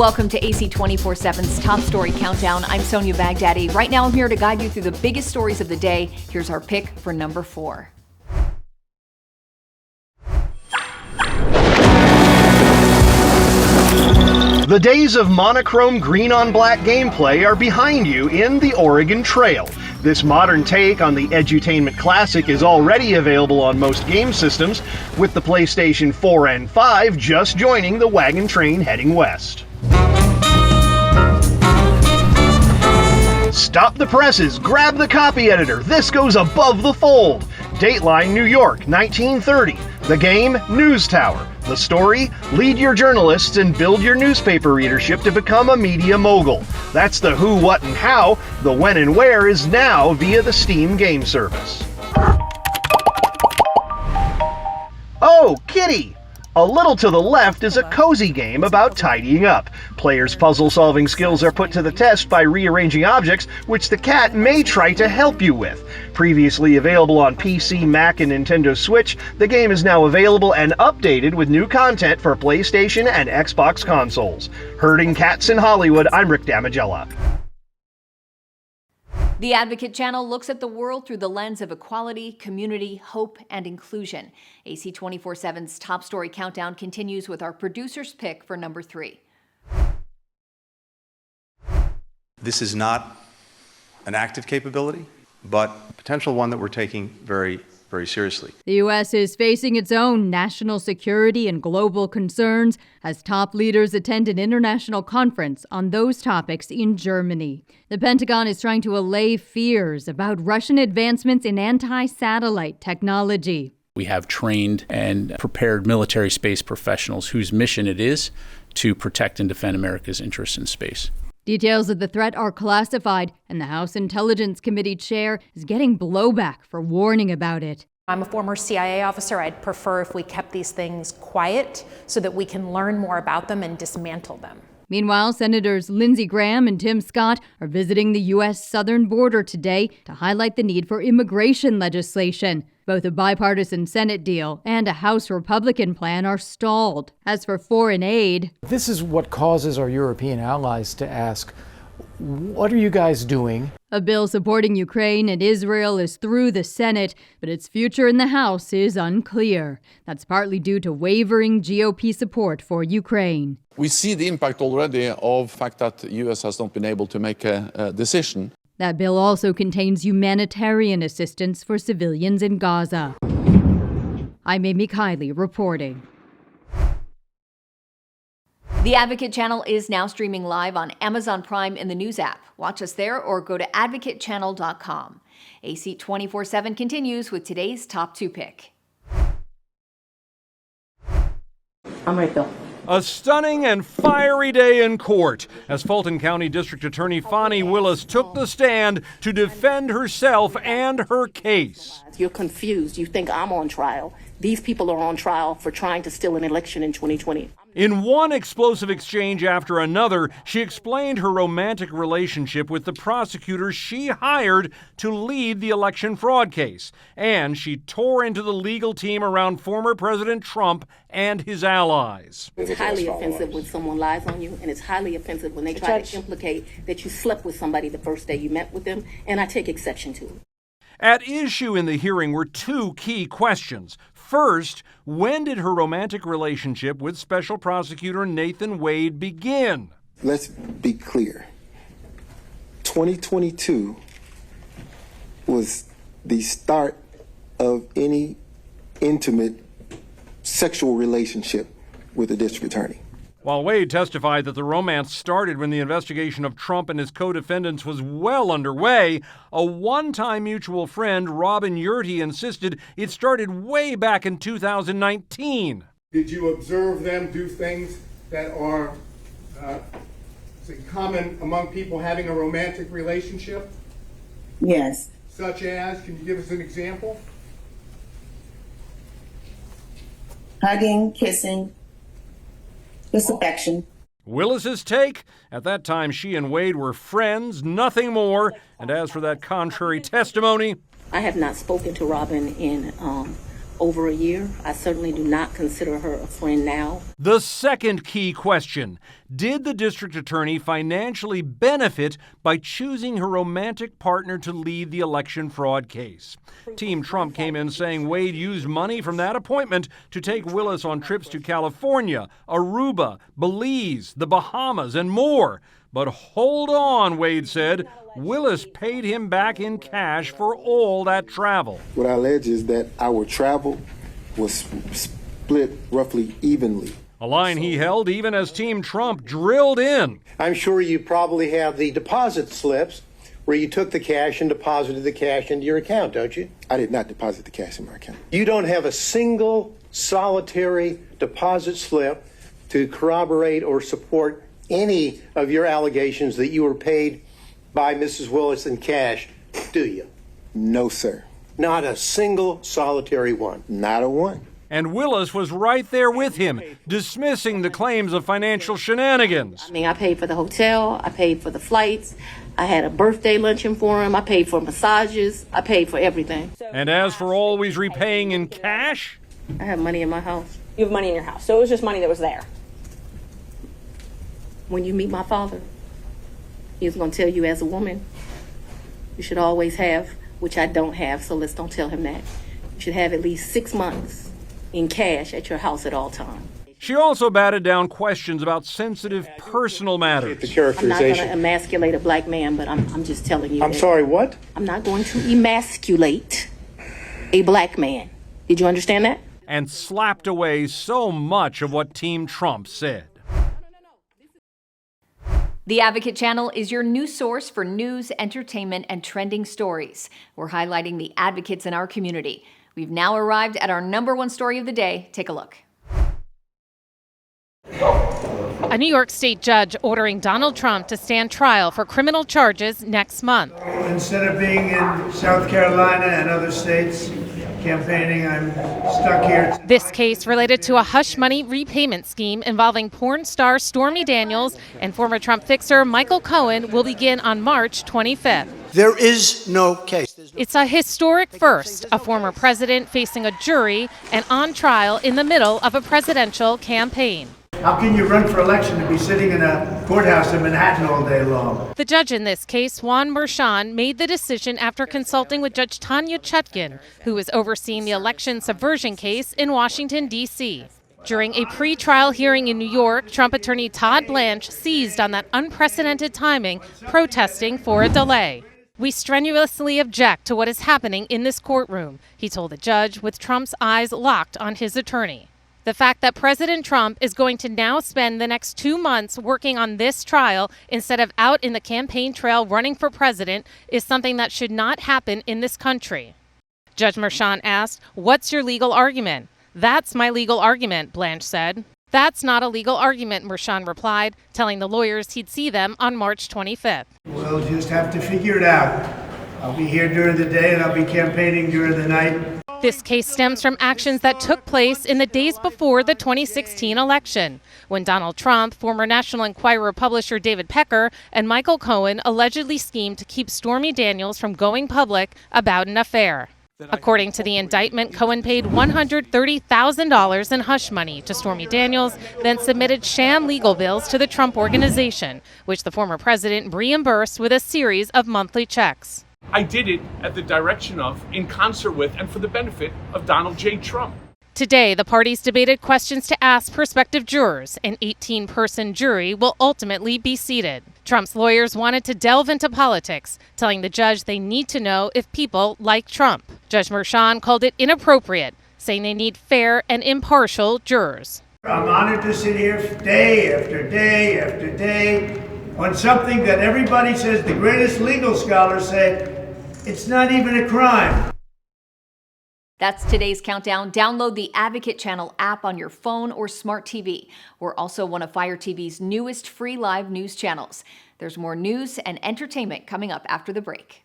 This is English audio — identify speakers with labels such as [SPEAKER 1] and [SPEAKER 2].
[SPEAKER 1] Welcome to AC 24/7's Top Story Countdown. I'm Sonia Baghdadi. Right now I'm here to guide you through the biggest stories of the day. Here's our pick for number 4.
[SPEAKER 2] The days of monochrome green-on-black gameplay are behind you in the Oregon Trail. This modern take on the edutainment classic is already available on most game systems, with the PlayStation 4 and 5 just joining the wagon train heading west. Stop the presses, grab the copy editor, this goes above the fold. Dateline, New York, 1930. The game, News Tower. The story, lead your journalists and build your newspaper readership to become a media mogul. That's the who, what, and how. The when and where is now via the Steam game service. Oh, kitty! A little to the left is a cozy game about tidying up. Players' puzzle-solving skills are put to the test by rearranging objects, which the cat may try to help you with. Previously available on PC, Mac, and Nintendo Switch, the game is now available and updated with new content for PlayStation and Xbox consoles. Herding cats in Hollywood, I'm Rick Damigella.
[SPEAKER 1] The Advocate Channel looks at the world through the lens of equality, community, hope, and inclusion. AC 24/7's Top Story Countdown continues with our producer's pick for number 3.
[SPEAKER 3] This is not an active capability, but a potential one that we're taking very seriously.
[SPEAKER 4] The U.S. is facing its own national security and global concerns as top leaders attend an international conference on those topics in Germany. The Pentagon is trying to allay fears about Russian advancements in anti-satellite technology.
[SPEAKER 5] We have trained and prepared military space professionals whose mission it is to protect and defend America's interests in space.
[SPEAKER 4] Details of the threat are classified, and the House Intelligence Committee chair is getting blowback for warning about it.
[SPEAKER 6] I'm a former CIA officer. I'd prefer if we kept these things quiet so that we can learn more about them and dismantle them.
[SPEAKER 4] Meanwhile, Senators Lindsey Graham and Tim Scott are visiting the U.S. southern border today to highlight the need for immigration legislation. Both a bipartisan Senate deal and a House Republican plan are stalled. As for foreign aid,
[SPEAKER 7] this is what causes our European allies to ask, what are you guys doing?
[SPEAKER 4] A bill supporting Ukraine and Israel is through the Senate, but its future in the House is unclear. That's partly due to wavering GOP support for Ukraine.
[SPEAKER 8] We see the impact already of the fact that the U.S. has not been able to make a decision.
[SPEAKER 4] That bill also contains humanitarian assistance for civilians in Gaza. I'm Amy Kiley reporting.
[SPEAKER 1] The Advocate Channel is now streaming live on Amazon Prime in the News app. Watch us there or go to advocatechannel.com. AC 24/7 continues with today's top 2 pick.
[SPEAKER 9] I'm right, Bill.
[SPEAKER 10] A stunning and fiery day in court as Fulton County District Attorney Fani Willis took the stand to defend herself and her case.
[SPEAKER 9] You're confused. You think I'm on trial. These people are on trial for trying to steal an election in 2020.
[SPEAKER 10] In one explosive exchange after another, she explained her romantic relationship with the prosecutor she hired to lead the election fraud case. And she tore into the legal team around former President Trump and his allies.
[SPEAKER 9] It's highly offensive when someone lies on you, and it's highly offensive when they try to implicate that you slept with somebody the first day you met with them, and I take exception to it.
[SPEAKER 10] At issue in the hearing were 2 key questions. First, when did her romantic relationship with Special Prosecutor Nathan Wade begin?
[SPEAKER 11] Let's be clear. 2022 was the start of any intimate sexual relationship with a district attorney.
[SPEAKER 10] While Wade testified that the romance started when the investigation of Trump and his co-defendants was well underway, a one-time mutual friend, Robin Yurty, insisted it started way back in 2019.
[SPEAKER 12] Did you observe them do things that are common among people having a romantic relationship?
[SPEAKER 9] Yes.
[SPEAKER 12] Such as, can you give us an example?
[SPEAKER 9] Hugging, kissing. This affection.
[SPEAKER 10] Willis's take? At that time, she and Wade were friends, nothing more. And as for that contrary testimony,
[SPEAKER 9] I have not spoken to Robin in over a year. I certainly do not consider her a friend now.
[SPEAKER 10] The second key question, Did the district attorney financially benefit by choosing her romantic partner to lead the election fraud case? Team Trump came in saying Wade used money from that appointment to take Willis on trips to California, Aruba, Belize, the Bahamas, and more. But hold on, Wade said. Willis paid him back in cash for all that travel.
[SPEAKER 11] What I allege is that our travel was split roughly evenly.
[SPEAKER 10] A line he held even as Team Trump drilled in.
[SPEAKER 13] I'm sure you probably have the deposit slips where you took the cash and deposited the cash into your account, don't you?
[SPEAKER 11] I did not deposit the cash in my account.
[SPEAKER 13] You don't have a single solitary deposit slip to corroborate or support any of your allegations that you were paid by Mrs. Willis in cash, do you?
[SPEAKER 11] No, sir.
[SPEAKER 13] Not a single solitary one.
[SPEAKER 11] Not a one.
[SPEAKER 10] And Willis was right there with him, dismissing the claims of financial shenanigans.
[SPEAKER 9] I mean, I paid for the hotel, I paid for the flights, I had a birthday luncheon for him, I paid for massages, I paid for everything.
[SPEAKER 10] And as for always repaying in cash?
[SPEAKER 9] I have money in my house.
[SPEAKER 14] You have money in your house, so it was just money that was there.
[SPEAKER 9] When you meet my father, he's going to tell you as a woman, you should always have, which I don't have, so let's don't tell him that. You should have at least 6 months in cash at your house at all times.
[SPEAKER 10] She also batted down questions about sensitive personal matters.
[SPEAKER 9] I'm not going to emasculate a black man, but I'm just telling you.
[SPEAKER 13] I'm sorry, what?
[SPEAKER 9] I'm not going to emasculate a black man. Did you understand that?
[SPEAKER 10] And slapped away so much of what Team Trump said.
[SPEAKER 1] The Advocate Channel is your news source for news, entertainment, and trending stories. We're highlighting the advocates in our community. We've now arrived at our #1 story of the day. Take a look.
[SPEAKER 15] A New York State judge ordering Donald Trump to stand trial for criminal charges next month.
[SPEAKER 16] Instead of being in South Carolina and other states campaigning, I'm stuck here.
[SPEAKER 15] This case related to a hush money repayment scheme involving porn star Stormy Daniels and former Trump fixer Michael Cohen will begin on March 25th.
[SPEAKER 17] There is no case.
[SPEAKER 15] It's a historic first, a former president facing a jury and on trial in the middle of a presidential campaign.
[SPEAKER 16] How can you run for election and be sitting in a courthouse in Manhattan all day long?
[SPEAKER 15] The judge in this case, Juan Merchan, made the decision after consulting with Judge Tanya Chutkin, who is overseeing the election subversion case in Washington, D.C. During a pre-trial hearing in New York, Trump attorney Todd Blanche seized on that unprecedented timing, protesting for a delay. "We strenuously object to what is happening in this courtroom," he told the judge, with Trump's eyes locked on his attorney. The fact that President Trump is going to now spend the next 2 months working on this trial instead of out in the campaign trail running for president is something that should not happen in this country. Judge Merchan asked, "What's your legal argument?" "That's my legal argument," Blanche said. "That's not a legal argument," Merchan replied, telling the lawyers he'd see them on March 25th.
[SPEAKER 16] We'll just have to figure it out. I'll be here during the day and I'll be campaigning during the night.
[SPEAKER 15] This case stems from actions that took place in the days before the 2016 election, when Donald Trump, former National Enquirer publisher David Pecker, and Michael Cohen allegedly schemed to keep Stormy Daniels from going public about an affair. According to the indictment, Cohen paid $130,000 in hush money to Stormy Daniels, then submitted sham legal bills to the Trump Organization, which the former president reimbursed with a series of monthly checks.
[SPEAKER 18] I did it at the direction of, in concert with, and for the benefit of Donald J. Trump.
[SPEAKER 15] Today, the parties debated questions to ask prospective jurors. An 18-person jury will ultimately be seated. Trump's lawyers wanted to delve into politics, telling the judge they need to know if people like Trump. Judge Merchan called it inappropriate, saying they need fair and impartial jurors.
[SPEAKER 16] I'm honored to sit here day after day after day on something that everybody says, the greatest legal scholars say, it's not even a crime.
[SPEAKER 1] That's today's countdown. Download the Advocate Channel app on your phone or smart TV. We're also one of Fire TV's newest free live news channels. There's more news and entertainment coming up after the break.